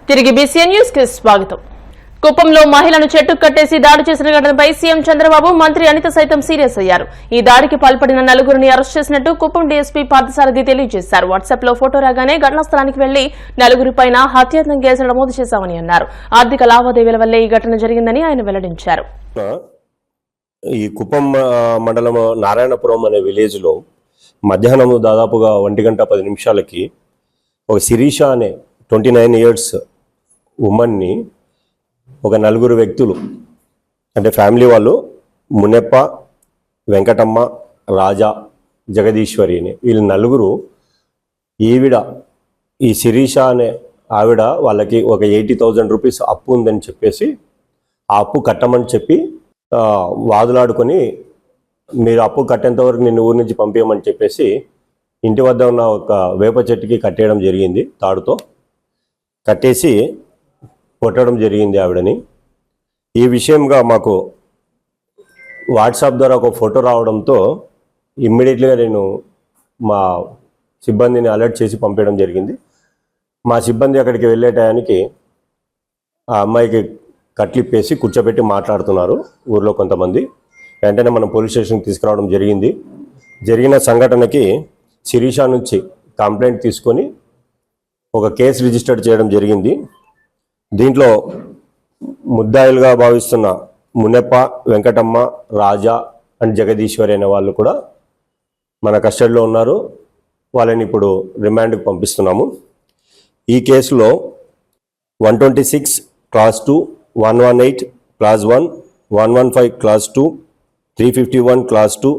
తిరిగి BCN news కి స్వాగతం. కుప్పంలో మహిళను చెట్టుకు కట్టేసి దాడి చేసిన ఘటనపై సీఎం చంద్రబాబు, మంత్రి అనిత సైతం సీరియస్ అయ్యారు. ఈ దాడికి పాల్పడిన నలుగురిని అరెస్ట్ చేసినట్టు కుప్పం డీఎస్పీ పార్థసారథి తెలియజేశారు. వాట్సాప్ లో ఫోటో రాగానే ఘటనా స్థలానికి వెళ్లి నలుగురిపైన హత్యాయత్నం కేసులు నమోదు చేశామని అన్నారు. ఆర్థిక లావాదేవీల వల్లే ఈ ఘటన జరిగిందని ఆయన వెల్లడించారు. ఈ కుప్పం మండలం నారాయణపురం అనే విలేజ్ లో మధ్యాహ్నం దాదాపుగా 1:10 ఒక శిరీష అనే 29 years ఉమెన్ని ఒక నలుగురు వ్యక్తులు అంటే ఫ్యామిలీ వాళ్ళు మునెప్ప, వెంకటమ్మ, రాజా, జగదీశ్వరి అని వీళ్ళు నలుగురు ఈ శిరీష అనే ఆవిడ వాళ్ళకి ఒక 80,000 రూపీస్ అప్పు ఉందని చెప్పేసి ఆ అప్పు కట్టమని చెప్పి వాదులాడుకొని మీరు అప్పు కట్టేంత వరకు నిన్ను ఊరి నుంచి పంపించమని చెప్పేసి ఇంటి వద్ద ఉన్న ఒక వేప చెట్టుకి కట్టేయడం జరిగింది. తాడుతో కట్టేసి కొట్టడం జరిగింది ఆవిడని. ఈ విషయంగా మాకు వాట్సాప్ ద్వారా ఒక ఫోటో రావడంతో ఇమ్మీడియట్గా నేను మా సిబ్బందిని అలర్ట్ చేసి పంపించడం జరిగింది. మా సిబ్బంది అక్కడికి వెళ్ళే టయానికి ఆ అమ్మాయికి కట్లిప్పేసి కూర్చోబెట్టి మాట్లాడుతున్నారు ఊర్లో కొంతమంది. వెంటనే మనం పోలీస్ స్టేషన్కి తీసుకురావడం జరిగింది. జరిగిన సంఘటనకి శిరీష నుంచి కంప్లైంట్ తీసుకొని ఒక కేసు రిజిస్టర్ చేయడం జరిగింది. దీంట్లో ముద్దాయిలుగా భావిస్తున్న మునెప్ప, వెంకటమ్మ, రాజా అండ్ జగదీశ్వరి అనే వాళ్ళు కూడా మన కస్టడీలో ఉన్నారు. వాళ్ళని ఇప్పుడు రిమాండ్కి పంపిస్తున్నాము. ఈ కేసులో 126 Clause 2, 118 Clause 1, 115 Clause 2, 351 Clause 2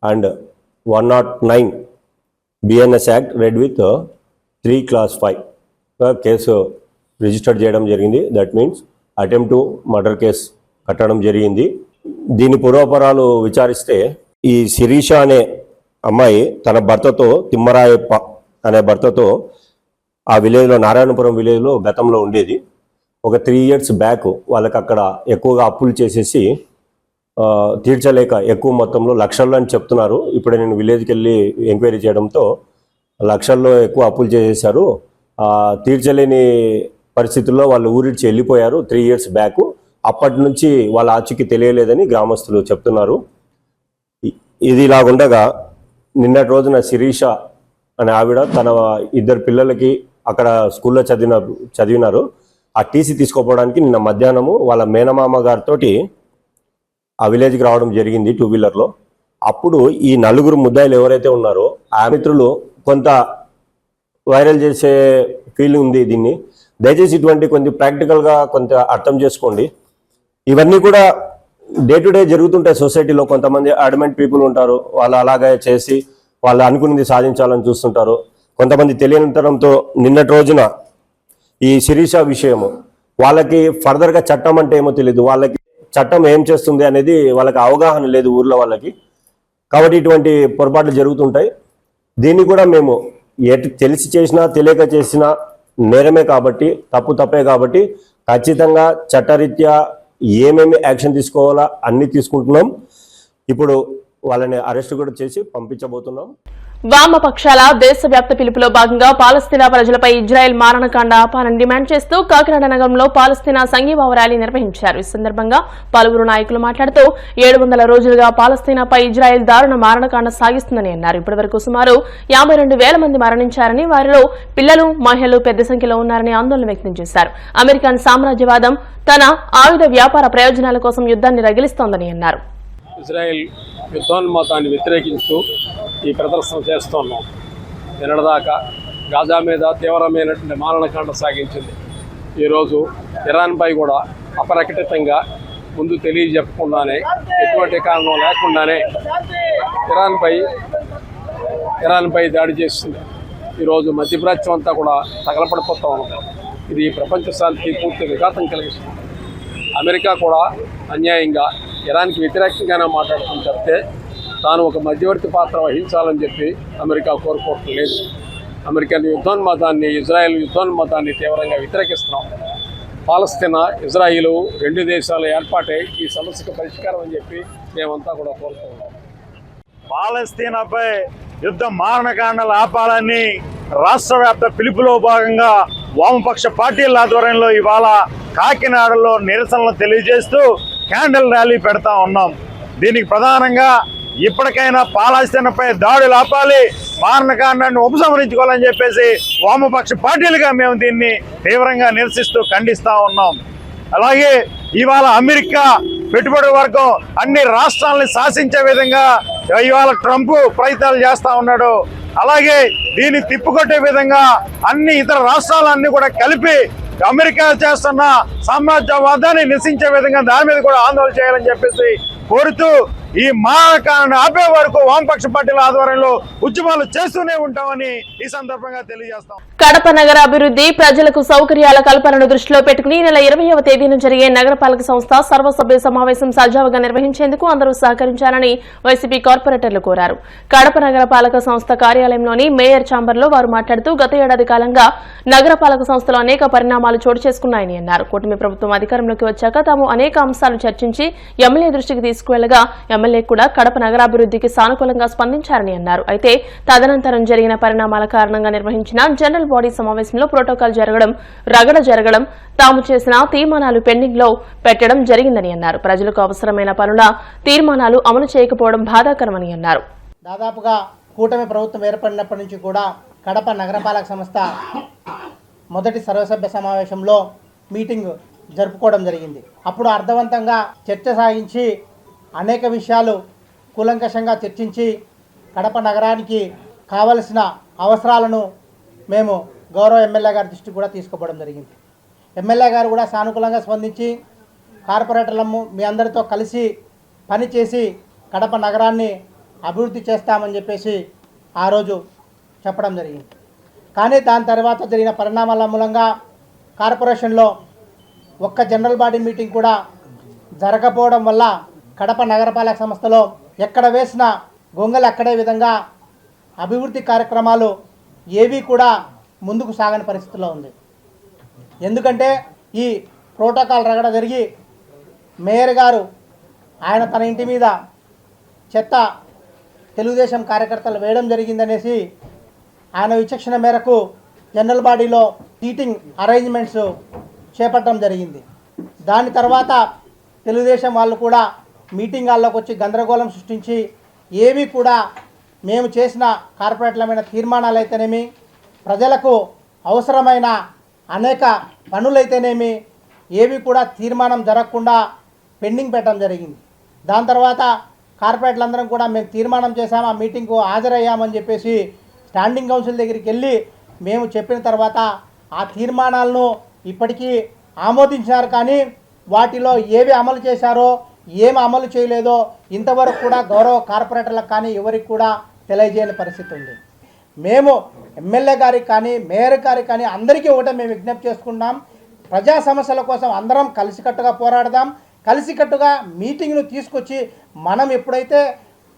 and 109 BNS Act read with 3 Clause 5 case register చేయడం జరిగింది. That means attempt to murder case కట్టడం జరిగింది. దీని పూర్వపరాలు విచారిస్తే ఈ శిరీష అనే అమ్మాయి తన భర్తతో, తిమ్మరాయప్ప అనే భర్తతో ఆ విలేజ్లో, నారాయణపురం విలేజ్లో గతంలో ఉండేది. ఒక 3 years బ్యాక్ వాళ్ళకి అక్కడ ఎక్కువగా అప్పులు చేసేసి తీర్చలేక ఎక్కువ మొత్తంలో లక్షల్లో అని చెప్తున్నారు. ఇప్పుడు నేను విలేజ్కి వెళ్ళి ఎంక్వైరీ చేయడంతో లక్షల్లో ఎక్కువ అప్పులు చేసేసారు. తీర్చలేని పరిస్థితుల్లో వాళ్ళు ఊరిడ్చి వెళ్ళిపోయారు 3 years బ్యాక్. అప్పటి నుంచి వాళ్ళ ఆచూకీ తెలియలేదని గ్రామస్తులు చెప్తున్నారు. ఇది ఇలాగుండగా నిన్నటి రోజున శిరీష అనే ఆవిడ తన 2 పిల్లలకి అక్కడ స్కూల్లో చదివినారు. ఆ టీసీ తీసుకోపోవడానికి నిన్న మధ్యాహ్నము వాళ్ళ మేనమామ గారితో ఆ విలేజ్కి రావడం జరిగింది 2-wheelerలో. అప్పుడు ఈ నలుగురు ముద్దాయిలు ఎవరైతే ఉన్నారో ఆ మిత్రులు కొంత వైరల్ చేసే ఫీలింగ్ ఉంది. దీన్ని దయచేసి ఇటువంటి కొంచెం ప్రాక్టికల్గా కొంత అర్థం చేసుకోండి. ఇవన్నీ కూడా డే టు డే జరుగుతుంటాయి సొసైటీలో. కొంతమంది అడమెంట్ పీపుల్ ఉంటారు, వాళ్ళు అలాగే చేసి వాళ్ళు అనుకున్నది సాధించాలని చూస్తుంటారు. కొంతమంది తెలియనితనంతో నిన్నటి రోజున ఈ శిరీష విషయము వాళ్ళకి ఫర్దర్గా చట్టం అంటే ఏమో తెలియదు, వాళ్ళకి చట్టం ఏం చేస్తుంది అనేది వాళ్ళకి అవగాహన లేదు ఊర్లో వాళ్ళకి. కాబట్టి ఇటువంటి పొరపాట్లు జరుగుతుంటాయి. దీన్ని కూడా మేము తెలిసి చేసినా తెలియక చేసినా నేరమే కాబట్టి, తప్పే కాబట్టి ఖచ్చితంగా చట్టరీత్యా ఏమేమి యాక్షన్ తీసుకోవాలా అన్ని తీసుకుంటున్నాం. ఇప్పుడు వాళ్ళని అరెస్ట్ కూడా చేసి పంపించబోతున్నాం. వామపక్షాల దేశవ్యాప్త పిలుపులో భాగంగా పాలస్తీనా ప్రజలపై ఇజ్రాయెల్ మారణకాండ ఆపాలని డిమాండ్ చేస్తూ కాకినాడ నగరంలో పాలస్తీనా సంఘీభావ ర్యాలీ నిర్వహించారు. ఈ సందర్భంగా పలువురు నాయకులు మాట్లాడుతూ 700 రోజులుగా పాలస్తీనాపై ఇజ్రాయెల్ దారుణ మారణకాండ సాగిస్తుందని అన్నారు. ఇప్పటివరకు సుమారు 52,000 మంది మరణించారని, వారిలో పిల్లలు, మహిళలు పెద్ద సంఖ్యలో ఉన్నారని ఆందోళన వ్యక్తం చేశారు. అమెరికన్ సామ్రాజ్యవాదం తన ఆయుధ వ్యాపార ప్రయోజనాల కోసం యుద్ధాన్ని రగిలిస్తోందని అన్నారు. ఇజ్రాయెల్ యుద్ధోన్మాదాన్ని వ్యతిరేకిస్తూ ఈ ప్రదర్శన చేస్తున్నాం. నిన్నటిదాకా గాజా మీద తీవ్రమైనటువంటి మారణకాండ సాగించింది. ఈరోజు ఇరాన్పై కూడా అప్రకటితంగా ముందు తెలియజెప్పకుండానే, ఎటువంటి కారణం లేకుండానే ఇరాన్పై దాడి చేస్తుంది. ఈరోజు మధ్యప్రాచ్యం అంతా కూడా తగలపడిపోతూ ఉంది. ఇది ప్రపంచ శాంతికి పూర్తి విఘాతం కలిగిస్తుంది. అమెరికా కూడా అన్యాయంగా ఇరాన్కి వ్యతిరేకంగానే మాట్లాడుతుంది తప్పితే తాను ఒక మధ్యవర్తి పాత్ర వహించాలని చెప్పి అమెరికా కోరుకోవటం లేదు. అమెరికన్ యుద్ధోన్మాదాన్ని, ఇజ్రాయెల్ యుద్ధోన్మాదాన్ని తీవ్రంగా వ్యతిరేకిస్తున్నాం. పాలస్తీనా, ఇజ్రాయిల్ 2 దేశాలు ఏర్పాటై ఈ సమస్యకు పరిష్కారం అని చెప్పి మేమంతా కూడా కోరుతున్నాం. పాలస్తీనాపై యుద్ధ మారణకాండలు ఆపాలని రాష్ట్ర వ్యాప్త పిలుపులో భాగంగా వామపక్ష పార్టీల ఆధ్వర్యంలో ఇవాళ కాకినాడలో నిరసనలు తెలియజేస్తూ క్యాండిల్ ర్యాలీ పెడతా ఉన్నాం. దీనికి ప్రధానంగా ఇప్పటికైనా పాలస్తీనాపై దాడులు ఆపాలి, మారణకాండాన్ని ఉపసంహరించుకోవాలని చెప్పేసి వామపక్ష పార్టీలుగా మేము దీన్ని తీవ్రంగా నిరసిస్తూ ఖండిస్తూ ఉన్నాం. అలాగే ఇవాళ అమెరికా పెట్టుబడి వర్గం అన్ని రాష్ట్రాలని శాసించే విధంగా ఇవాళ ట్రంప్ ప్రయత్నాలు చేస్తూ ఉన్నాడు. అలాగే దీన్ని తిప్పుకొట్టే విధంగా అన్ని ఇతర రాష్ట్రాలన్నీ కూడా కలిపి అమెరికా చేస్తున్న సామ్రాజ్యవాదాన్ని నిరసించే విధంగా దాని మీద కూడా ఆందోళన చేయాలని చెప్పేసి కోరుతూ ఈ మారణకాండాన్ని ఆపే వరకు వామపక్ష పార్టీల ఆధ్వర్యంలో ఉద్యమాలు చేస్తూనే ఉంటామని ఈ సందర్భంగా తెలియజేస్తాం. కడప నగర అభివృద్ధి, ప్రజలకు సౌకర్యాల కల్పనను దృష్టిలో పెట్టుకుని నెల 20వ తేదీన జరిగే నగరపాలక సంస్థ సర్వసభ్య సమావేశం సజావుగా నిర్వహించేందుకు అందరూ సహకరించాలని వైసీపీ కార్పొరేటర్లు కోరారు. కడప నగరపాలక సంస్థ కార్యాలయంలోని మేయర్ ఛాంబర్లో వారు మాట్లాడుతూ గత ఏడాది కాలంగా నగరపాలక సంస్థలో అనేక పరిణామాలు చోటు చేసుకున్నాయని అన్నారు. కూటమి ప్రభుత్వం అధికారంలోకి వచ్చాక తాము అనేక అంశాలు చర్చించి ఎమ్మెల్యే దృష్టికి తీసుకువెళ్లగా ఎమ్మెల్యే కూడా కడప నగరాభివృద్ధికి సానుకూలంగా స్పందించారని అన్నారు. అయితే తదనంతరం జరిగిన పరిణామాల కారణంగా నిర్వహించిన జనరల్ బాడీ సమావేశంలో ప్రోటోకాల్ రగడ జరగడం, తాము చేసిన తీర్మానాలు పెండింగ్ లో పెట్టడం జరిగిందని అన్నారు. ప్రజలకు అవసరమైన పనుల తీర్మానాలు అమలు చేయకపోవడం బాధాకరమని అన్నారు. దాదాపుగా కూటమి ప్రభుత్వం ఏర్పడినప్పటి నుంచి కూడా కడప నగరపాలక సంస్థ మొదటి సర్వసభ్య సమావేశంలో మీటింగ్ జరుపుకోవడం జరిగింది. అప్పుడు అర్థవంతంగా చర్చ సాగించి అనేక విషయాలు కూలంకషంగా చర్చించి కడప నగరానికి కావలసిన అవసరాలను మేము గౌరవ ఎమ్మెల్యే గారి దృష్టికి కూడా తీసుకుపోవడం జరిగింది. ఎమ్మెల్యే గారు కూడా సానుకూలంగా స్పందించి కార్పొరేటర్లము మీ అందరితో కలిసి పనిచేసి కడప నగరాన్ని అభివృద్ధి చేస్తామని చెప్పేసి ఆ రోజు చెప్పడం జరిగింది. కానీ దాని తర్వాత జరిగిన పరిణామాల మూలంగా కార్పొరేషన్లో ఒక్క జనరల్ బాడీ మీటింగ్ కూడా జరగకపోవడం వల్ల కడప నగరపాలక సంస్థలో ఎక్కడ వేసిన గొంగలు అక్కడే విధంగా అభివృద్ధి కార్యక్రమాలు ఏవి కూడా ముందుకు సాగని పరిస్థితిలో ఉంది. ఎందుకంటే ఈ ప్రోటోకాల్ రగడ జరిగి మేయర్ గారు ఆయన తన ఇంటి మీద చెత్త తెలుగుదేశం కార్యకర్తలు వేయడం జరిగిందనేసి ఆయన విచక్షణ మేరకు జనరల్ బాడీలో సీటింగ్ అరేంజ్మెంట్స్ చేపట్టడం జరిగింది. దాని తర్వాత తెలుగుదేశం వాళ్ళు కూడా మీటింగ్ హాల్లోకి వచ్చి గందరగోళం సృష్టించి ఏవి కూడా మేము చేసిన కార్పొరేట్లమైన తీర్మానాలు అయితేనేమి, ప్రజలకు అవసరమైన అనేక పనులైతేనేమి ఏవి కూడా తీర్మానం జరగకుండా పెండింగ్ పెట్టడం జరిగింది. దాని తర్వాత కార్పొరేట్లందరం కూడా మేము తీర్మానం చేశాము, ఆ మీటింగ్కు హాజరయ్యామని చెప్పేసి స్టాండింగ్ కౌన్సిల్ దగ్గరికి వెళ్ళి మేము చెప్పిన తర్వాత ఆ తీర్మానాలను ఇప్పటికీ ఆమోదించినారు. కానీ వాటిలో ఏవి అమలు చేశారో ఏమి అమలు చేయలేదో ఇంతవరకు కూడా గౌరవ కార్పొరేటర్లకు కానీ ఎవరికి కూడా తెలియజేయని పరిస్థితి ఉంది. మేము ఎమ్మెల్యే గారికి కానీ మేయర్ గారికి కానీ అందరికీ ఒకటే మేము విజ్ఞప్తి చేసుకుంటాం, ప్రజా సమస్యల కోసం అందరం కలిసికట్టుగా పోరాడదాం. కలిసికట్టుగా మీటింగ్ను తీసుకొచ్చి మనం ఎప్పుడైతే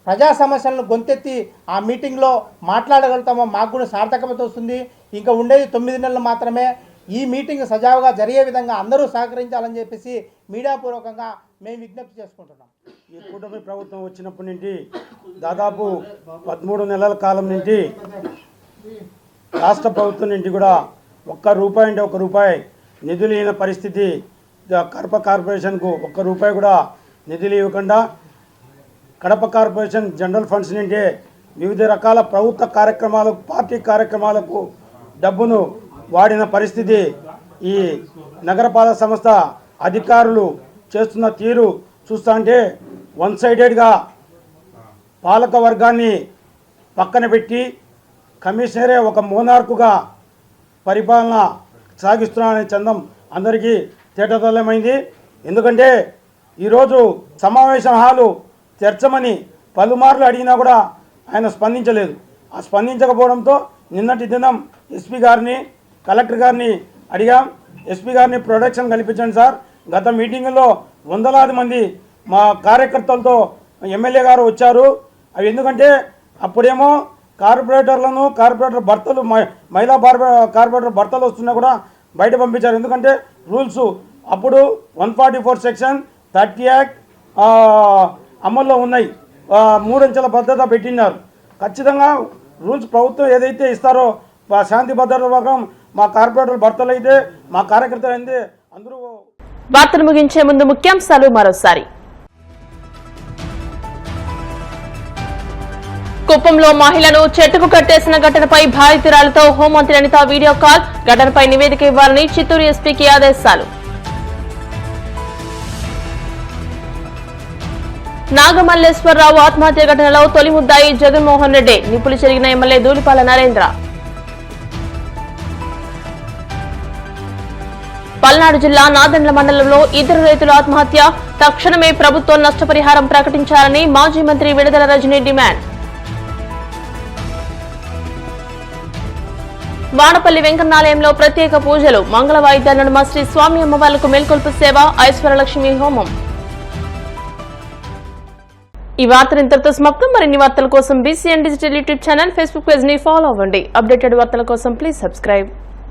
ప్రజా సమస్యలను గొంతెత్తి ఆ మీటింగ్లో మాట్లాడగలుగుతామో మాకు కూడా సార్థకత వస్తుంది. ఇంకా ఉండేది 9 నెలలు మాత్రమే. ఈ మీటింగ్ సజావుగా జరిగే విధంగా అందరూ సహకరించాలని చెప్పేసి మీడియాపూర్వకంగా మేము విజ్ఞప్తి చేసుకుంటున్నాం. ఈ కూటమి ప్రభుత్వం వచ్చినప్పటి నుండి దాదాపు 13 నెలల కాలం నుంచి రాష్ట్ర ప్రభుత్వం నుండి కూడా ఒక్క రూపాయి నిధులు ఇవ్వని పరిస్థితి. కడప కార్పొరేషన్కు ₹1 కూడా నిధులు ఇవ్వకుండా కడప కార్పొరేషన్ జనరల్ ఫండ్స్ నుండి వివిధ రకాల ప్రభుత్వ కార్యక్రమాలకు, పార్టీ కార్యక్రమాలకు డబ్బును వాడిన పరిస్థితి ఈ నగరపాలక సంస్థ అధికారులు చేస్తున్న తీరు చూస్తుంటే వన్ సైడెడ్గా పాలక వర్గాన్ని పక్కన పెట్టి కమిషనరే ఒక మోనార్కుగా పరిపాలన సాగిస్తున్నారనే చందం అందరికీ తేటతెల్లమైంది. ఎందుకంటే ఈరోజు సమావేశం హాలు తెరచమని పలుమార్లు అడిగినా కూడా ఆయన స్పందించలేదు. ఆ స్పందించకపోవడంతో నిన్నటి దినం ఎస్పీ గారిని, కలెక్టర్ గారిని అడిగాం. ఎస్పీ గారిని ప్రొటెక్షన్ కల్పించండి సార్, గత మీటింగులో వందలాది మంది మా కార్యకర్తలతో ఎమ్మెల్యే గారు వచ్చారు. అవి ఎందుకంటే అప్పుడేమో కార్పొరేటర్ భర్తలు, మహిళా కార్పొరేటర్ భర్తలు వస్తున్నా కూడా బయట పంపించారు. ఎందుకంటే రూల్స్ అప్పుడు 144 సెక్షన్ 30 యాక్ట్ అమల్లో ఉన్నాయి. 3 అంచెల భద్రత పెట్టినారు. ఖచ్చితంగా రూల్స్ ప్రభుత్వం ఏదైతే ఇస్తారో శాంతి భద్రత భాగం మా కార్పొరేటర్ భర్తలు అయితే మా కార్యకర్తలు అయితే అందరూ. వార్తలు ముగించే ముందు ముఖ్యాంశాలు మరోసారి. కుప్పంలో మహిళను చెట్టుకు కట్టేసిన ఘటనపై బాధితురాలతో హోంమంత్రి అనిత వీడియో కాల్. ఘటనపై నివేదిక ఇవ్వాలని చిత్తూరు ఎస్పీకి ఆదేశాలు. నాగమల్లేశ్వరరావు ఆత్మహత్య ఘటనలో తొలి ముద్దాయి జగన్మోహన్ రెడ్డి. నిప్పులు చెరిగిన ఎమ్మెల్యే ధూళిపాల నరేంద్ర. పల్నాడు జిల్లా నాదెండ్ల మండలంలో ఇద్దరు రైతుల ఆత్మహత్య. తక్షణమే ప్రభుత్వం నష్టపరిహారం ప్రకటించాలని మాజీ మంత్రి విడుదల రజనీ డిమాండ్. వాడపల్లి వెంకన్నాలయంలో ప్రత్యేక పూజలు. మంగళ వాయిద్యాల నడుమ శ్రీ స్వామి అమ్మవార్లకు మేల్కొల్పు సేవ, ఐశ్వర్యలక్ష్మి హోమం. ఈ వార్తలు ఇంతటితో సమాప్తం. మరిన్ని వార్తల కోసం BCN digital YouTube channel, Facebook page ని ఫాలో అవ్వండి. అప్డేటెడ్ వార్తల కోసం ప్లీజ్ సబ్స్క్రైబ్.